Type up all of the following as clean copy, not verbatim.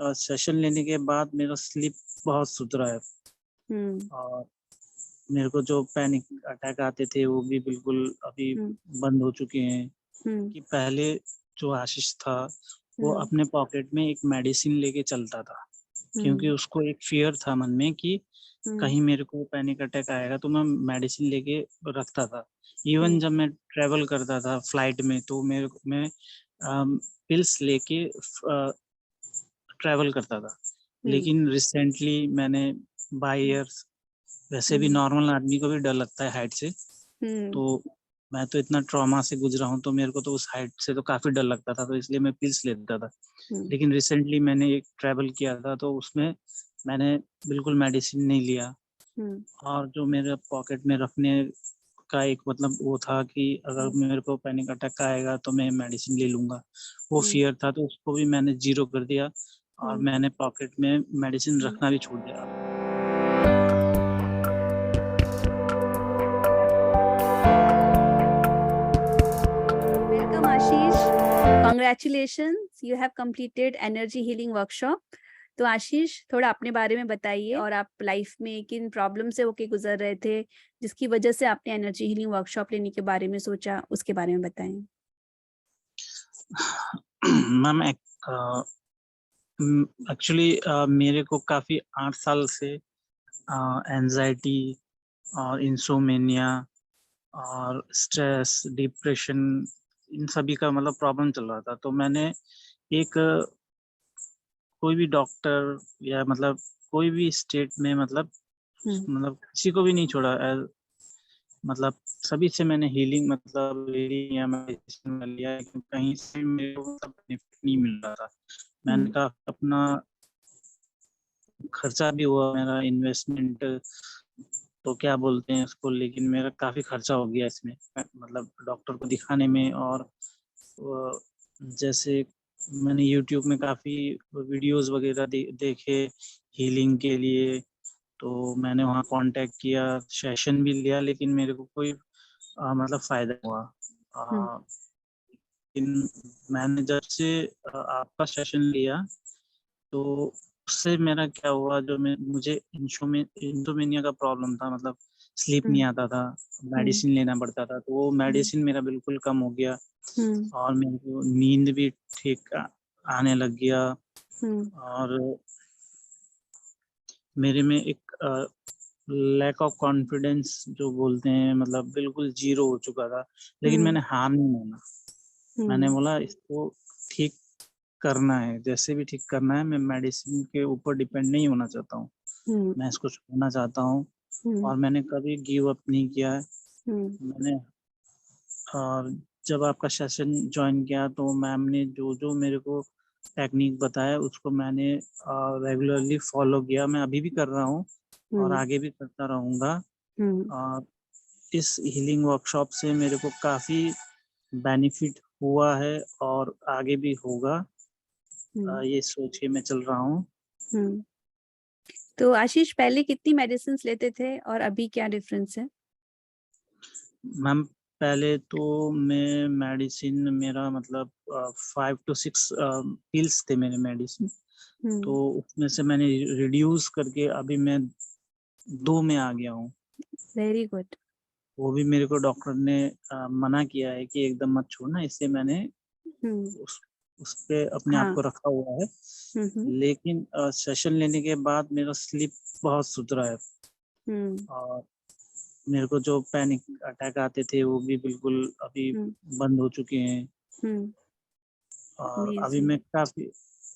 Session लेने के बाद मेरा स्लीप बहुत सुधरा है। हम्म और मेरे को जो पैनिक अटैक आते थे वो भी बिल्कुल अभी हम्म बंद हो चुके हैं। हम्म कि पहले जो आशीष था वो हम्म अपने पॉकेट में एक मेडिसिन लेके चलता था, क्योंकि हम्म उसको एक फियर था मन में कि हम्म कहीं मेरे को पैनिक अटैक आएगा, तो मैं मेडिसिन लेके रखता था। इवन हम्म जब मैं ट्रेवल करता था फ्लाइट में तो मैं पिल्स लेके ट्रैवल करता था। हम्म लेकिन रिसेंटली मैंने बाय ईयर्स, वैसे भी हम्म नॉर्मल आदमी को भी डर लगता है हाइट से, हम्म तो मैं तो इतना ट्रॉमा से गुजरा हूँ तो मेरे को तो उस हाइट से तो काफी डर लगता था, तो इसलिए मैं पिल्स लेता था। हम्म लेकिन रिसेंटली मैंने एक ट्रैवल किया था तो उसमें मैंने बिल्कुल मेडिसिन नहीं लिया। हम्म और जो मेरे पॉकेट में रखने का एक मतलब वो था कि अगर हम्म मेरे को पैनिक अटैक आएगा तो मैं मेडिसिन ले लूंगा, वो हम्म फियर था, तो उसको भी मैंने जीरो कर दिया और हम्म मैंने पॉकेट में मेडिसिन हम्म रखना भी छोड़ दिया। Welcome, Ashish. Congratulations, you have completed energy healing workshop. तो आशीष, थोड़ा अपने बारे में बताइए और आप लाइफ में किन प्रॉब्लम से होके गुजर रहे थे जिसकी वजह से आपने एनर्जी हीलिंग वर्कशॉप लेने के बारे में सोचा, उसके बारे में बताएं। मैम एक्चुअली मेरे को काफी 8 साल से एंजाइटी और इंसोमेनिया और स्ट्रेस, डिप्रेशन, इन सभी का मतलब प्रॉब्लम चल रहा था। तो मैंने एक कोई भी डॉक्टर या मतलब कोई भी स्टेट में हम्म मतलब किसी को भी नहीं छोड़ा। मतलब सभी से मैंने हीलिंग मतलब रीडिंग या मेडिसिन लिया, लेकिन कहीं से मेरे को मतलब बेनिफिट नहीं मिल रहा था। मैंने हम्म कहा अपना खर्चा भी हुआ, मेरा इन्वेस्टमेंट तो क्या बोलते हैं उसको, लेकिन मेरा काफी खर्चा हो गया इसमें, मतलब डॉक्टर को दिखाने में। और जैसे मैंने यूट्यूब में काफी वीडियोस वगैरह देखे हीलिंग के लिए, तो मैंने वहाँ कांटेक्ट किया, सेशन भी लिया, लेकिन मेरे को कोई मतलब फायदा नहीं हुआ। हम्म लेकिन मैंने जब से आपका सेशन लिया तो उससे मेरा क्या हुआ, जो मुझे इंसोमेनिया का प्रॉब्लम था, मतलब स्लीप नहीं हम्म आता था, हम्म मेडिसिन लेना पड़ता था, तो वो मेडिसिन मेरा बिल्कुल कम हो गया। हम्म और मेरे को नींद भी ठीक आने लग गया। हम्म और मेरे में एक लैक ऑफ कॉन्फिडेंस जो बोलते हैं, मतलब बिल्कुल जीरो हो चुका था। लेकिन हम्म मैंने हार नहीं माना, मैंने हम्म बोला इसको ठीक करना है, जैसे भी ठीक करना है। मैं मेडिसिन के ऊपर डिपेंड नहीं होना चाहता हूँ, हम्म मैं इसको छोड़ना चाहता हूँ। हम्म और मैंने कभी गिव अप नहीं किया है। हम्म मैंने और जब आपका सेशन ज्वाइन किया तो मैम ने जो जो मेरे को टेक्निक बताया उसको मैंने रेगुलरली फॉलो किया, मैं अभी भी कर रहा हूँ और हम्म आगे भी करता रहूँगा। हम्म और इस हीलिंग वर्कशॉप से मेरे को काफ़ी बेनिफिट हुआ है और आगे भी होगा, हम्म ये सोच के मैं चल रहा हूँ। हम्म तो आशीष, पहले कितनी मेडिसिन लेते थे और अभी क्या डिफरेंस है? मैम पहले तो मैं मेडिसिन मेरा मतलब 5 to 6 पिल्स थे मेरे मेडिसिन, तो हम्म उसमें से मैंने रिड्यूस करके अभी मैं 2 में आ गया हूँ। Very good. वो भी मेरे को डॉक्टर ने मना किया है कि एकदम मत छोड़ना, इससे मैंने हम्म उस पे अपने आप हाँ। को रखा हुआ है। हम्म लेकिन सेशन लेने के बाद मेरा स्लीप बहुत सुधरा है। हम्म और मेरे को जो पैनिक अटैक आते थे वो भी बिल्कुल अभी हम्म बंद हो चुके हैं। हम्म और अभी अमेजिंग। मैं काफी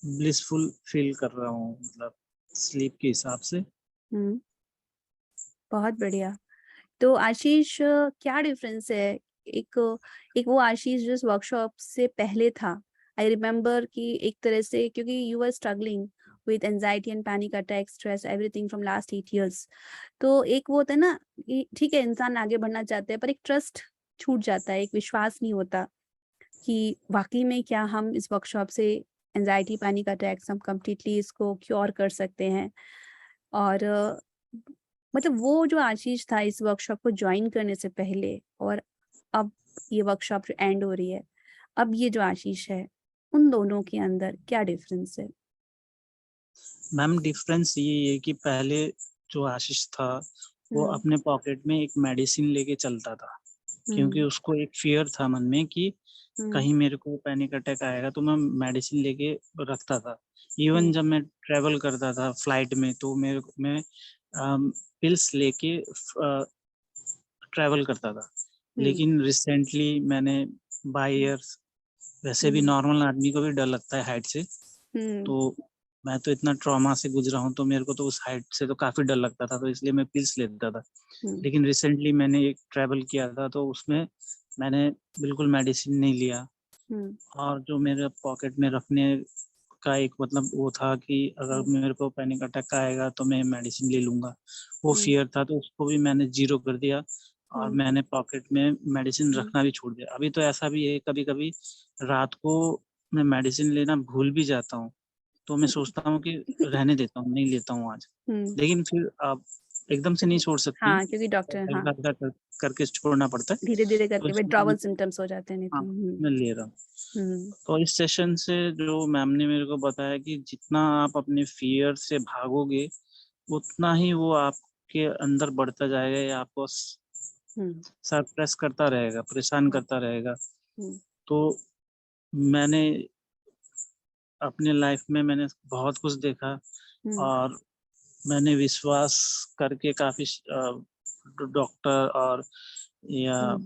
ब्लिसफुल फील कर रहा हूँ, मतलब स्लीप के हिसाब से। हम्म बहुत बढ़िया। तो आशीष, क्या डिफरेंस है? एक एक वो आशीष जिस वर्कशॉप से पहले था, आई रिमेम्बर कि एक तरह से, क्योंकि you are struggling with anxiety and panic attack, stress, everything from last 8 years। तो एक वो होता है ना कि ठीक है, इंसान आगे बढ़ना चाहते हैं पर एक ट्रस्ट छूट जाता है, एक विश्वास नहीं होता कि वाकई में क्या हम इस वर्कशॉप से एंजाइटी पैनिक अटैक्स हम कम्प्लीटली इसको क्योर कर सकते हैं। और मतलब वो जो आशीष था इस वर्कशॉप को ज्वाइन करने से पहले, और अब ये वर्कशॉप जो एंड हो रही है, अब ये जो आशीष है, उन दोनों के अंदर क्या डिफरेंस है? मैम डिफरेंस ये है कि पहले जो आशीष था वो अपने पॉकेट में एक मेडिसिन लेके चलता था, क्योंकि उसको एक फियर था मन में कि कहीं मेरे को पैनिक अटैक आएगा, तो मैं मेडिसिन लेके रखता था। इवन जब मैं ट्रेवल करता था फ्लाइट में तो मैं पिल्स लेके ट्रेवल करता था। लेकिन रिसेंटली मैंने बाय ईयर्स, वैसे भी नॉर्मल आदमी को भी डर लगता है हाइट से, तो मैं तो इतना ट्रॉमा से गुजरा हूँ तो मेरे को तो उस हाइट से तो काफी डर लगता था, तो इसलिए मैं पिल्स लेता था। लेकिन रिसेंटली मैंने एक ट्रैवल किया था तो उसमें मैंने बिल्कुल मेडिसिन नहीं लिया, और जो मेरे पॉकेट में रखने का एक मतलब वो था कि अगर मेरे को पैनिक अटैक आएगा तो मैं मेडिसिन ले लूंगा, वो फियर था, तो उसको भी मैंने जीरो कर दिया और मैंने पॉकेट में मेडिसिन रखना भी छोड़ दिया। अभी तो ऐसा भी है कभी कभी रात को मैं मेडिसिन लेना भूल भी जाता हूँ, तो मैं सोचता हूँ कि रहने देता हूँ, नहीं लेता हूँ आज। लेकिन फिर आप एकदम से नहीं छोड़ सकती, हाँ, क्योंकि डॉक्टर हल्का हल्का करके छोड़ना पड़ता है। धीरे-धीरे तो करके इसलिए विथड्रॉवल सिम्पटम्स हो जाते हैं नहीं हाँ, तो। मैं ले रहा हूँ। तो इस सेशन से जो मैम ने मेरे को बताया कि जितना आप अपने फियर से भागोगे उतना ही वो आपके अंदर बढ़ता जाएगा या आपको सरप्रेस करता रहेगा, परेशान करता रहेगा। तो मैंने अपने लाइफ में मैंने बहुत कुछ देखा, और मैंने विश्वास करके काफी डॉक्टर और या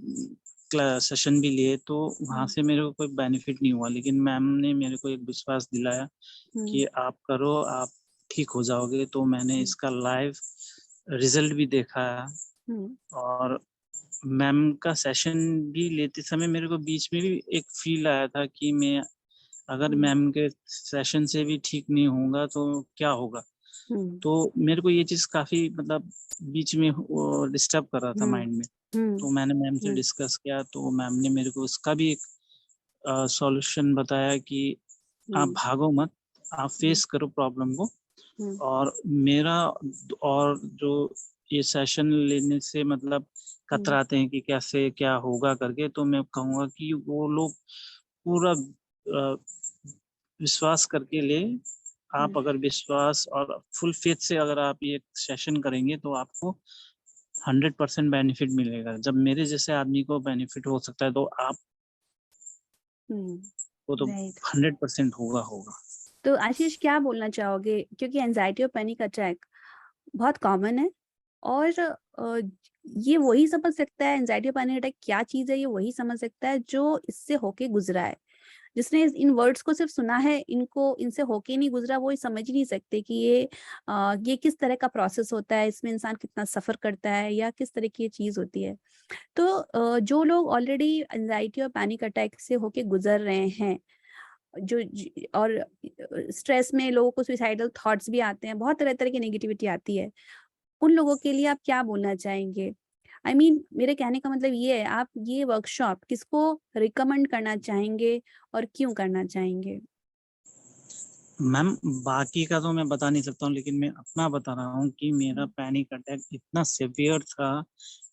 सेशन भी लिए, तो वहां से मेरे को कोई बेनिफिट नहीं हुआ। लेकिन मैम ने मेरे को एक विश्वास दिलाया कि आप करो, आप ठीक हो जाओगे। तो मैंने इसका लाइव रिजल्ट भी देखा है। और मैम का सेशन भी लेते समय मेरे को बीच में भी एक फील आया था कि मैं अगर मैम के सेशन से भी ठीक नहीं होऊंगा तो क्या होगा। तो मेरे को ये चीज काफी मतलब बीच में डिस्टर्ब कर रहा था माइंड में। तो मैंने मैम से डिस्कस किया, तो मैम ने मेरे को इसका भी एक सॉल्यूशन बताया कि आप भागो मत, आप फेस करो प्रॉब्लम को। और मेरा और जो ये सेशन लेने से मतलब कतराते हैं कि कैसे क्या होगा करके, तो मैं कहूँगा कि वो लोग पूरा विश्वास करके ले। आप अगर विश्वास और फुल फेथ से अगर आप ये सेशन करेंगे तो आपको 100% बेनिफिट मिलेगा। जब मेरे जैसे आदमी को बेनिफिट हो सकता है तो आप वो तो 100% होगा। तो आशीष क्या बोलना चाहोगे, क्योंकि एंजाइटी और पैनिक अटैक बहुत कॉमन है और ये वही समझ सकता है एंजाइटी और पैनिक अटैक क्या चीज है, ये वही समझ सकता है जो इससे होके गुजरा है। जिसने इन वर्ड्स को सिर्फ सुना है, इनसे होके नहीं गुजरा, वो समझ ही नहीं सकते कि ये किस तरह का प्रोसेस होता है, इसमें इंसान कितना सफर करता है या किस तरह की ये चीज होती है। तो जो लोग ऑलरेडी एंजाइटी और पैनिक अटैक से होके गुजर रहे हैं, और स्ट्रेस में लोगों को सुइसाइडल थॉट्स भी आते हैं, बहुत तरह तरह की नेगेटिविटी आती है, उन लोगों के लिए आप क्या बोलना चाहेंगे? I mean, मेरे कहने का मतलब ये है, आप ये वर्कशॉप किसको रिकमेंड करना चाहेंगे और क्यों करना चाहेंगे? मैम बाकी का तो मैं बता नहीं सकता हूँ, लेकिन मैं अपना बता रहा हूँ कि मेरा पैनिक अटैक इतना सिवियर था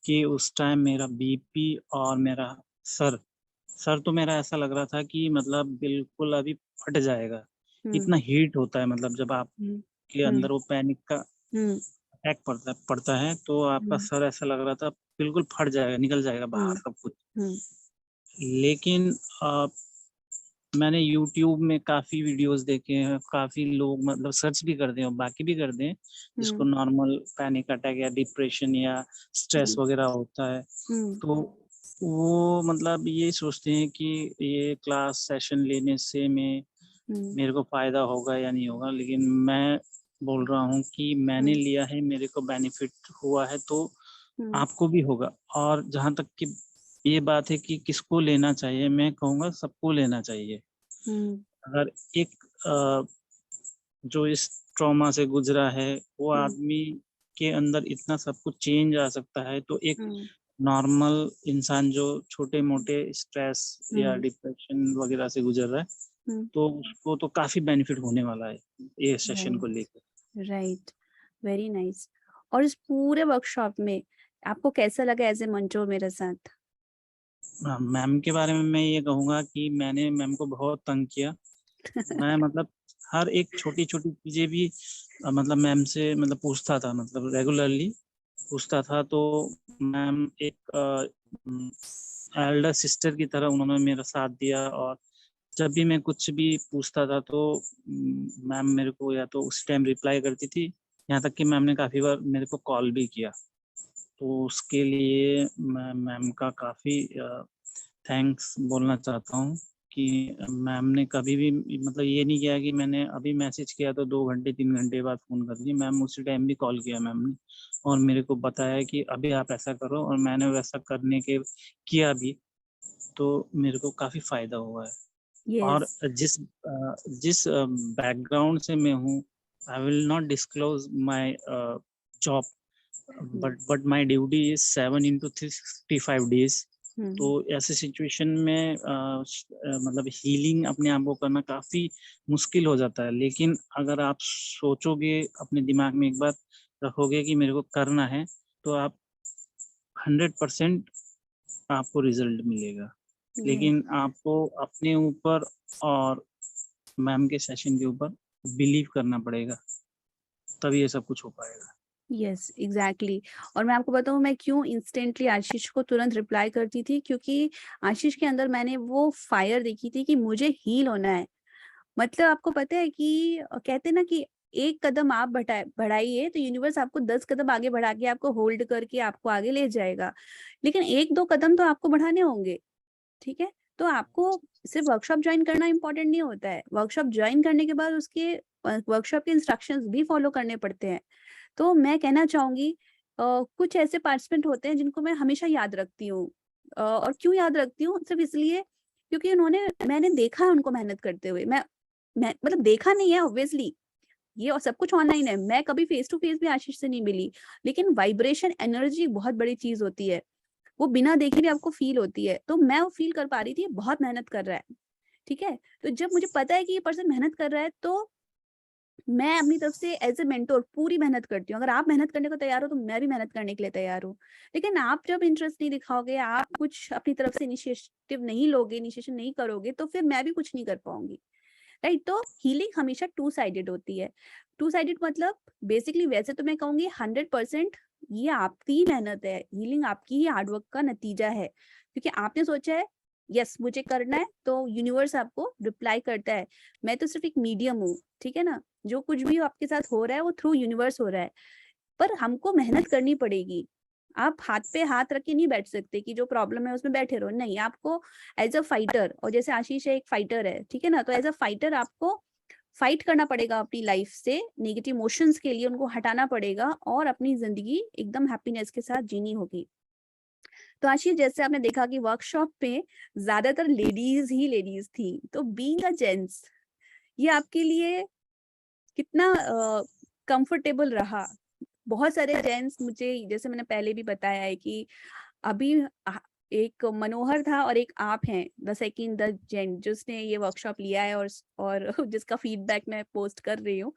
कि उस टाइम मेरा बीपी और मेरा सर तो मेरा ऐसा लग रहा था कि मतलब बिल्कुल अभी फट जाएगा। इतना हीट होता है, मतलब जब आप के अंदर वो पैनिक का अटैक पड़ता है तो आपका सर ऐसा लग रहा था बिल्कुल फट जाएगा, निकल जाएगा बाहर सब कुछ। लेकिन मैंने YouTube में काफी वीडियोस देखे हैं, काफी लोग मतलब सर्च भी करते हैं और बाकी भी करते हैं जिसको नॉर्मल पैनिक अटैक या डिप्रेशन या स्ट्रेस वगैरह होता है। तो वो मतलब ये सोचते हैं कि ये क्लास सेशन लेने से मेरे को फायदा होगा या नहीं होगा, लेकिन मैं बोल रहा हूँ कि मैंने लिया है, मेरे को बेनिफिट हुआ है, तो आपको भी होगा। और जहाँ तक कि ये बात है कि किसको लेना चाहिए, मैं कहूँगा सबको लेना चाहिए। अगर एक जो इस ट्रॉमा से गुजरा है वो आदमी के अंदर इतना सब कुछ चेंज आ सकता है, तो एक नॉर्मल इंसान जो छोटे मोटे स्ट्रेस या डिप्रेशन वगैरह से गुजर रहा है तो उसको तो काफी बेनिफिट होने वाला है ये सेशन को लेकर। Right, very nice. और इस पूरे वर्कशॉप में आपको कैसा लगा एज ए मंटोर मेरे साथ? मैम के बारे में मैं ये कहूँगा कि मैंने मैम को बहुत तंग किया। मैं मतलब हर एक छोटी-छोटी चीज़ें भी मतलब मैम से मतलब पूछता था, मतलब रेगुलरली पूछता था। तो मैम एक एल्डर सिस्टर की तरह उन्होंने मेरा साथ दिया, और जब भी मैं कुछ भी पूछता था तो मैम मेरे को या तो उस टाइम रिप्लाई करती थी, यहाँ तक कि मैम ने काफ़ी बार मेरे को कॉल भी किया। तो उसके लिए मैं मैम का काफ़ी थैंक्स बोलना चाहता हूँ कि मैम ने कभी भी मतलब ये नहीं किया कि मैंने अभी मैसेज किया तो 2 घंटे 3 घंटे बाद फ़ोन कर दिया। मैम उसी टाइम भी कॉल किया मैम ने, और मेरे को बताया कि अभी आप ऐसा करो, और मैंने वैसा करने के किया भी, तो मेरे को काफ़ी फ़ायदा हुआ है। और यस। जिस बैकग्राउंड से मैं हूँ, I will not disclose my job, but my duty is 7 into 365 days. तो ऐसे सिचुएशन में मतलब हीलिंग अपने आप को करना काफ़ी मुश्किल हो जाता है। लेकिन अगर आप सोचोगे, अपने दिमाग में एक बार रखोगे कि मेरे को करना है, तो आप 100% आपको रिज़ल्ट मिलेगा। यस। लेकिन आपको अपने ऊपर और मैम के सेशन के ऊपर बिलीव करना पड़ेगा, तभी ये सब कुछ हो पाएगा। Yes, exactly. और मैं आपको बताऊं मैं क्यों इंस्टेंटली आशीष को तुरंत रिप्लाई करती थी, क्योंकि आशीष के अंदर मैंने वो फायर देखी थी कि मुझे हील होना है। मतलब आपको पता है कि कहते हैं ना कि एक कदम आप बढ़ाइए तो यूनिवर्स आपको 10 कदम आगे बढ़ा के आपको होल्ड करके आपको आगे ले जाएगा। लेकिन 1-2 कदम तो आपको बढ़ाने होंगे, ठीक है? तो आपको सिर्फ वर्कशॉप ज्वाइन करना इम्पोर्टेंट नहीं होता है। वर्कशॉप ज्वाइन करने के बाद उसके वर्कशॉप के इंस्ट्रक्शंस भी फॉलो करने पड़ते हैं। तो मैं कहना चाहूँगी कुछ ऐसे पार्टिसिपेंट होते हैं जिनको मैं हमेशा याद रखती हूँ। और क्यों याद रखती हूँ? सिर्फ इसलिए क्योंकि मैंने देखा है उनको मेहनत करते हुए। मैं मतलब देखा नहीं है ऑब्वियसली, ये और सब कुछ ऑनलाइन है। मैं कभी फेस टू फेस भी आशीष से नहीं मिली, लेकिन वाइब्रेशन एनर्जी बहुत बड़ी चीज़ होती है। वो बिना देखे भी आपको फ़ील होती है। तो मैं वो फ़ील कर पा रही थी, बहुत मेहनत कर रहा है, ठीक है? तो जब मुझे पता है कि ये पर्सन मेहनत कर रहा है, तो मैं अपनी तरफ से एज़ अ मेंटर पूरी मेहनत करती हूँ। अगर आप मेहनत करने को तैयार हो, तो मैं भी मेहनत करने के लिए तैयार हूँ। लेकिन आप जब इंटरेस्ट नहीं दिखाओगे, आप कुछ अपनी तरफ से इनिशिएटिव नहीं लोगे, इनिशिएशन नहीं करोगे, तो फिर मैं भी कुछ नहीं कर पाऊँगी, राइट? तो हीलिंग हमेशा टू साइडेड होती है। टू साइडेड मतलब बेसिकली वैसे तो मैं कहूँगी 100% ये आपकी ही मेहनत है, हीलिंग आपकी ही हार्ड वर्क का नतीजा है। क्योंकि आपने सोचा है, यस मुझे करना है, तो यूनिवर्स आपको रिप्लाई करता है। मैं तो सिर्फ एक मीडियम हूँ, ठीक है ना? जो कुछ भी आपके साथ हो रहा है वो थ्रू यूनिवर्स हो रहा है। पर हमको मेहनत करनी पड़ेगी। आप हाथ पे हाथ रख के नहीं बैठ सकते कि जो प्रॉब्लम है उसमें बैठे रहो। नहीं, आपको एज़ अ फाइटर, और जैसे आशीष एक फाइटर है, ठीक है ना? तो एज़ अ फाइटर आपको फाइट करना पड़ेगा अपनी लाइफ से, नेगेटिव इमोशंस के लिए उनको हटाना पड़ेगा और अपनी ज़िंदगी एकदम हैप्पीनेस के साथ जीनी होगी। तो आशीष, जैसे आपने देखा कि वर्कशॉप पे ज़्यादातर लेडीज़ ही लेडीज़ थी। तो बीइंग अ जेंट्स, ये आपके लिए कितना कंफर्टेबल रहा? बहुत सारे जेंट्स, मुझे जैसे मैंने पहले भी बताया है कि अभी एक मनोहर था और एक आप हैं, द सेकंड द जेंट जिसने ये वर्कशॉप लिया है और जिसका फीडबैक मैं पोस्ट कर रही हूँ।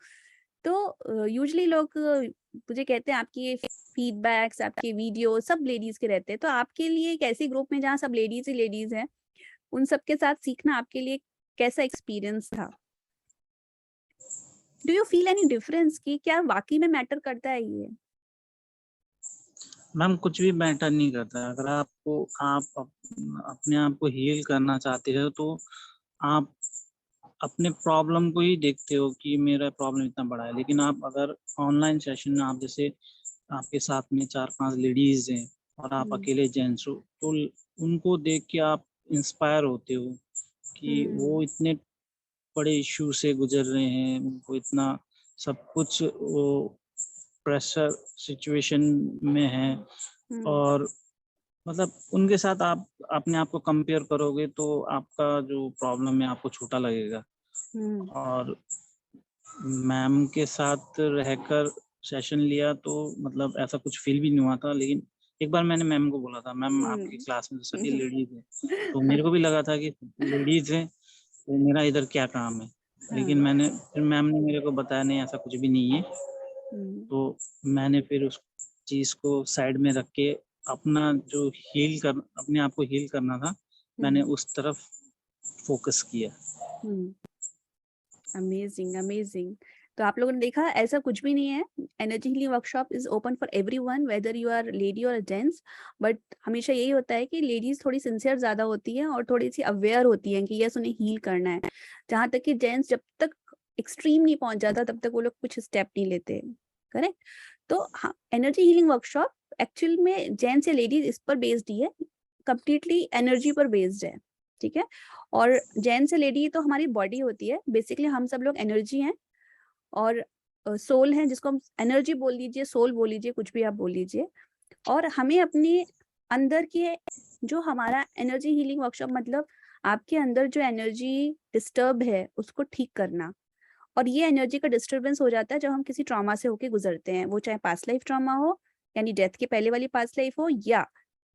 तो यूजुअली लोग मुझे कहते हैं आपकी ये फीडबैक्स, आपके वीडियो सब लेडीज के रहते हैं। तो आपके लिए एक ऐसी ग्रुप में जहाँ सब लेडीज ही लेडीज हैं, उन सबके साथ सीखना आपके लिए कैसा एक्सपीरियंस था? Do you feel any difference कि क्या वाकई में मैटर करता है ये? मैम कुछ भी मैटर नहीं करता है। अगर अपने आप को हील करना चाहते हो, तो आप अपने प्रॉब्लम को ही देखते हो कि मेरा प्रॉब्लम इतना बड़ा है। लेकिन आप अगर ऑनलाइन सेशन में, आप जैसे आपके साथ में 4-5 लेडीज़ हैं और आप हुँ, अकेले जेंट्स हो, तो उनको देख के आप इंस्पायर होते हो कि वो हुँ, इतने बड़े इश्यू से गुजर रहे हैं, उनको इतना सब कुछ वो प्रेशर सिचुएशन में हैं, हुँ, और मतलब उनके साथ आप अपने आप को कंपेयर करोगे तो आपका जो प्रॉब्लम है आपको छोटा लगेगा। हुँ, और मैम के साथ रहकर सेशन लिया तो मतलब ऐसा कुछ फ़ील भी नहीं हुआ था। लेकिन एक बार मैंने मैम को बोला था, मैम आपकी हुँ। क्लास में तो सभी लेडीज़ हैं, तो मेरे को भी लगा था कि लेडीज़ हैं, तो मेरा इधर क्या काम है? लेकिन हाँ, फिर मैम ने मेरे को बताया, नहीं ऐसा कुछ भी नहीं है। हुँ, तो मैंने फिर उस चीज़ को साइड में रख के अपना जो अपने आप को हील करना था, मैंने हुँ, उस तरफ फ़ोकस किया। हुँ। Amazing, amazing. तो आप लोगों ने देखा, ऐसा कुछ भी नहीं है। Energy healing workshop is open for everyone, whether you are lady और जेंट्स। बट हमेशा यही होता है कि लेडीज थोड़ी सिंसियर ज्यादा होती है और थोड़ी सी अवेयर होती है कि यस उन्हें हील करना है। जहां तक कि जेंट्स जब तक एक्सट्रीम नहीं पहुंच जाता तब तक वो लोग कुछ स्टेप नहीं लेते। करेक्ट। तो हाँ, एनर्जी हीलिंग वर्कशॉप एक्चुअल में जेंट्स या लेडीज इस पर बेस्ड ही है, कंप्लीटली एनर्जी पर बेस्ड है। ठीक है। और जेंट्स या लेडी तो हमारी बॉडी होती है, बेसिकली हम सब लोग एनर्जी हैं और सोल है, जिसको हम एनर्जी बोल लीजिए, सोल बोल लीजिए, कुछ भी आप बोल लीजिए। और हमें अपने अंदर के जो हमारा एनर्जी हीलिंग वर्कशॉप मतलब आपके अंदर जो एनर्जी डिस्टर्ब है उसको ठीक करना। और ये एनर्जी का डिस्टरबेंस हो जाता है जब हम किसी ट्रॉमा से होके गुजरते हैं, वो चाहे पास्ट लाइफ ट्रॉमा हो, यानी डेथ के पहले वाली पास्ट लाइफ हो, या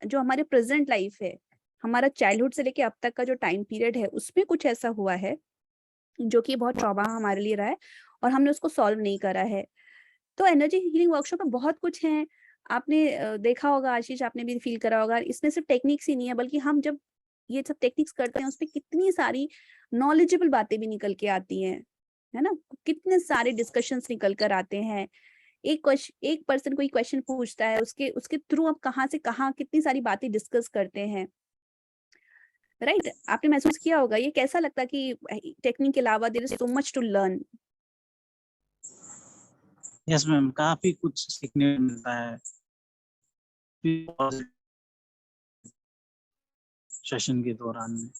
जो हमारे प्रेजेंट लाइफ है, हमारा चाइल्डहुड से लेके अब तक का जो टाइम पीरियड है उसमें कुछ ऐसा हुआ है जो कि बहुत ट्रॉमा हमारे लिए रहा है और हमने उसको सॉल्व नहीं करा है। तो एनर्जी हीलिंग वर्कशॉप में बहुत कुछ है। आपने देखा होगा आशीष, आपने भी फील करा होगा, इसमें सिर्फ टेक्निक्स ही नहीं है, बल्कि हम जब ये सब टेक्निक्स करते हैं उसपे कितनी सारी नॉलेजेबल बातें भी निकल के आती हैं, है ना। कितने सारे डिस्कशंस निकल कर आते हैं। एक पर्सन कोई क्वेश्चन पूछता है, उसके उसके थ्रू आप कहाँ से कहाँ कितनी सारी बातें डिस्कस करते हैं। राइट। आपने महसूस किया होगा, ये कैसा लगता है कि टेक्निक के अलावा there is so much to learn. Yes ma'am, काफी कुछ सीखने को मिलता है सेशन के दौरान में।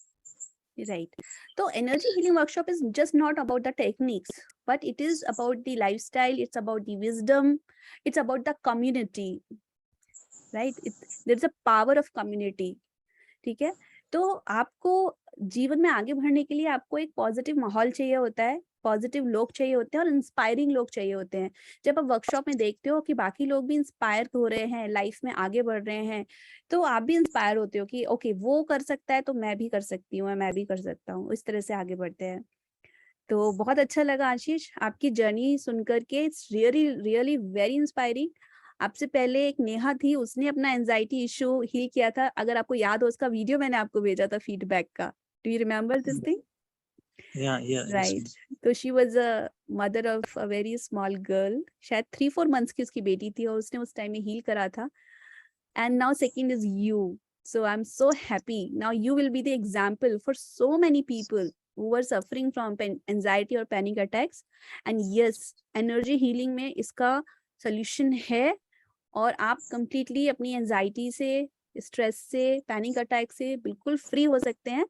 Right. So energy healing workshop is just not about the techniques, but it is about the lifestyle, it's about the wisdom, it's about the community, right? There's a power of community. ठीक है। तो आपको जीवन में आगे बढ़ने के लिए आपको एक पॉजिटिव माहौल चाहिए होता है, पॉजिटिव लोग चाहिए होते हैं और इंस्पायरिंग लोग चाहिए होते हैं। जब आप वर्कशॉप में देखते हो कि बाकी लोग भी इंस्पायर हो रहे हैं, लाइफ में आगे बढ़ रहे हैं, तो आप भी इंस्पायर होते हो कि ओके वो कर सकता है तो मैं भी कर सकती हूँ, मैं भी कर सकता हूँ। इस तरह से आगे बढ़ते हैं। तो बहुत अच्छा लगा आशीष आपकी जर्नी सुनकर के, it's really really very inspiring. आपसे पहले एक नेहा थी, उसने अपना एंजाइटी इशू हील किया था, अगर आपको याद हो उसका वीडियो मैंने आपको भेजा था फीडबैक का। Do you remember this thing? या यस राइट। तो she was a mother of a very small girl, शायद 3-4 मंथ्स की उसकी बेटी थी और उसने उस टाइम में हील करा था। And now second is you, so I'm so happy now you will be the example for so many people who are suffering from anxiety or panic attacks. And yes, energy healing में इसका solution है और आप completely अपनी anxiety से, stress से, panic attack से बिल्कुल फ्री हो सकते हैं।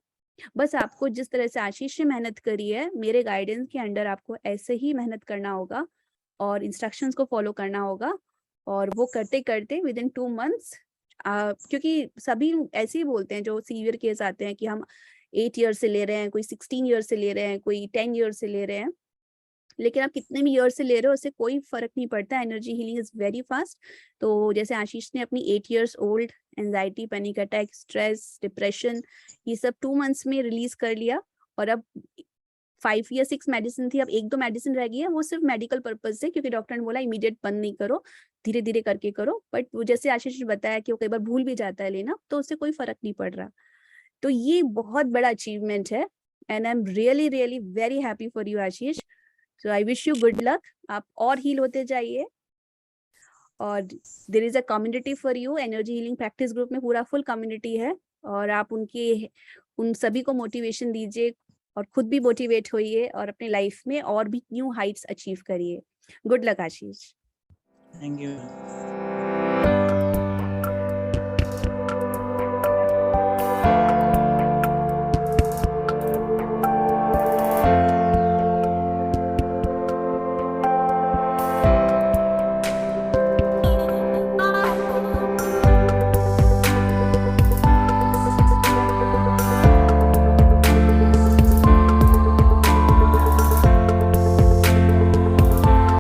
बस आपको जिस तरह से आशीष ने मेहनत करी है, मेरे गाइडेंस के अंडर आपको ऐसे ही मेहनत करना होगा और इंस्ट्रक्शंस को फॉलो करना होगा। और वो करते करते विद इन 2 मंथ्स, क्योंकि सभी ऐसे ही बोलते हैं जो सीवियर केस आते हैं कि हम 8 ईयर से ले रहे हैं, कोई 16 ईयर से ले रहे हैं, कोई 10 ईयर से ले रहे हैं, लेकिन आप कितने भी ईयर से ले रहे हो उससे कोई फर्क नहीं पड़ता। Energy healing is very fast. तो जैसे आशीष ने अपनी 8 years old anxiety, panic attack, stress, depression, ये सब 2 मंथ्स में रिलीज कर लिया। और अब 5 या 6 मेडिसिन थी, अब 1-2 मेडिसिन रह गई है, वो सिर्फ मेडिकल पर्पज से, क्योंकि डॉक्टर ने बोला इमीडिएट बंद नहीं करो, धीरे धीरे करके करो। बट वो जैसे आशीष ने बताया कि वो कई बार भूल भी जाता है लेना, तो उससे कोई फर्क नहीं पड़ रहा। तो ये बहुत बड़ा अचीवमेंट है and I am really really very happy for you Ashish. So I wish you good luck, आप और हील होते जाइए। और there is a community for you, energy healing practice group में पूरा फुल कम्युनिटी है और आप उन सभी को मोटिवेशन दीजिए और खुद भी मोटिवेट होइए और अपने लाइफ में और भी न्यू हाइट्स अचीव करिए। Good luck Ashish. Thank you.